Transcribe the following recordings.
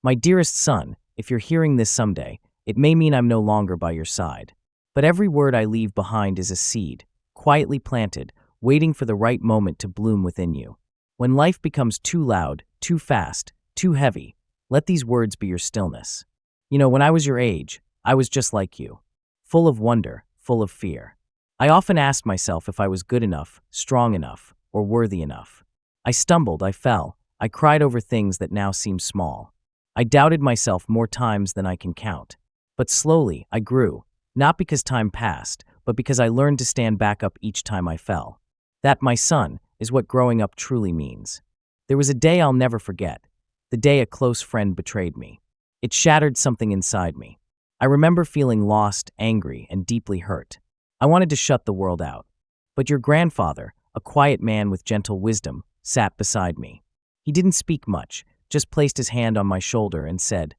My dearest son, if you're hearing this someday, it may mean I'm no longer by your side. But every word I leave behind is a seed, quietly planted, waiting for the right moment to bloom within you. When life becomes too loud, too fast, too heavy, let these words be your stillness. When I was your age, I was just like you. Full of wonder, full of fear. I often asked myself if I was good enough, strong enough, or worthy enough. I stumbled, I fell, I cried over things that now seem small. I doubted myself more times than I can count. But slowly, I grew, not because time passed, but because I learned to stand back up each time I fell. That, my son, is what growing up truly means. There was a day I'll never forget, the day a close friend betrayed me. It shattered something inside me. I remember feeling lost, angry, and deeply hurt. I wanted to shut the world out. But your grandfather, a quiet man with gentle wisdom, sat beside me. He didn't speak much, just placed his hand on my shoulder and said,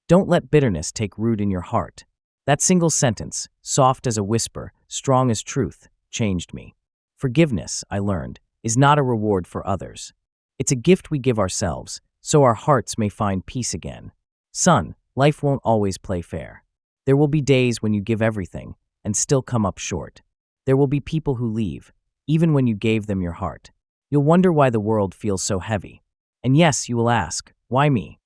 "Don't let bitterness take root in your heart." That single sentence, soft as a whisper, strong as truth, changed me. Forgiveness, I learned, is not a reward for others. It's a gift we give ourselves, so our hearts may find peace again. Son, life won't always play fair. There will be days when you give everything and still come up short. There will be people who leave, even when you gave them your heart. You'll wonder why the world feels so heavy. And yes, you will ask, why me?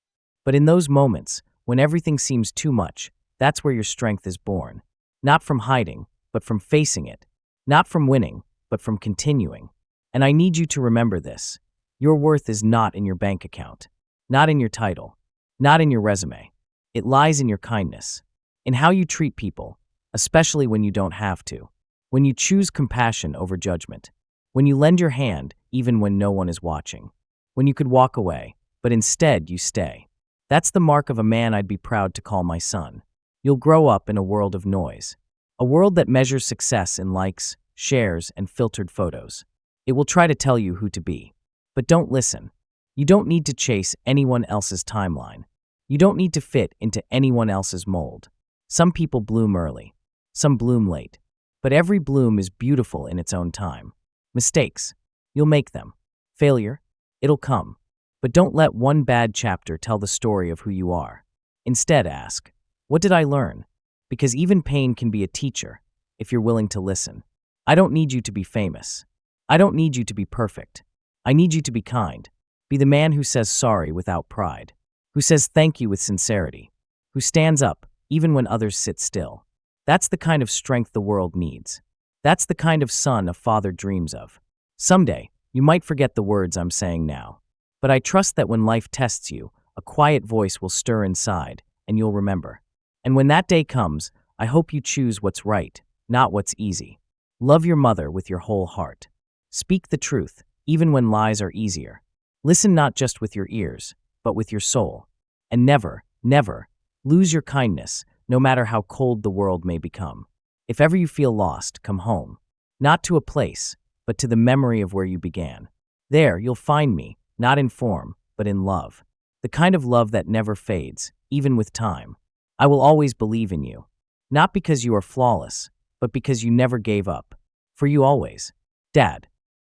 But in those moments, when everything seems too much, that's where your strength is born. Not from hiding, but from facing it. Not from winning, but from continuing. And I need you to remember this. Your worth is not in your bank account, not in your title, not in your resume. It lies in your kindness, in how you treat people, especially when you don't have to, when you choose compassion over judgment, when you lend your hand even when no one is watching, when you could walk away, but instead you stay. That's the mark of a man I'd be proud to call my son. You'll grow up in a world of noise, a world that measures success in likes, shares, and filtered photos. It will try to tell you who to be. But don't listen. You don't need to chase anyone else's timeline. You don't need to fit into anyone else's mold. Some people bloom early, some bloom late. But every bloom is beautiful in its own time. Mistakes, you'll make them. Failure, it'll come. But don't let one bad chapter tell the story of who you are. Instead, ask, what did I learn? Because even pain can be a teacher, if you're willing to listen. I don't need you to be famous. I don't need you to be perfect. I need you to be kind. Be the man who says sorry without pride, who says thank you with sincerity, who stands up even when others sit still. That's the kind of strength the world needs. That's the kind of son a father dreams of. Someday, you might forget the words I'm saying now. But I trust that when life tests you, a quiet voice will stir inside, and you'll remember. And when that day comes, I hope you choose what's right, not what's easy. Love your mother with your whole heart. Speak the truth, even when lies are easier. Listen not just with your ears, but with your soul. And never, never, lose your kindness, no matter how cold the world may become. If ever you feel lost, come home. Not to a place, but to the memory of where you began. There, you'll find me, not in form, but in love. The kind of love that never fades, even with time. I will always believe in you. Not because you are flawless, but because you never gave up. For you always. Dad.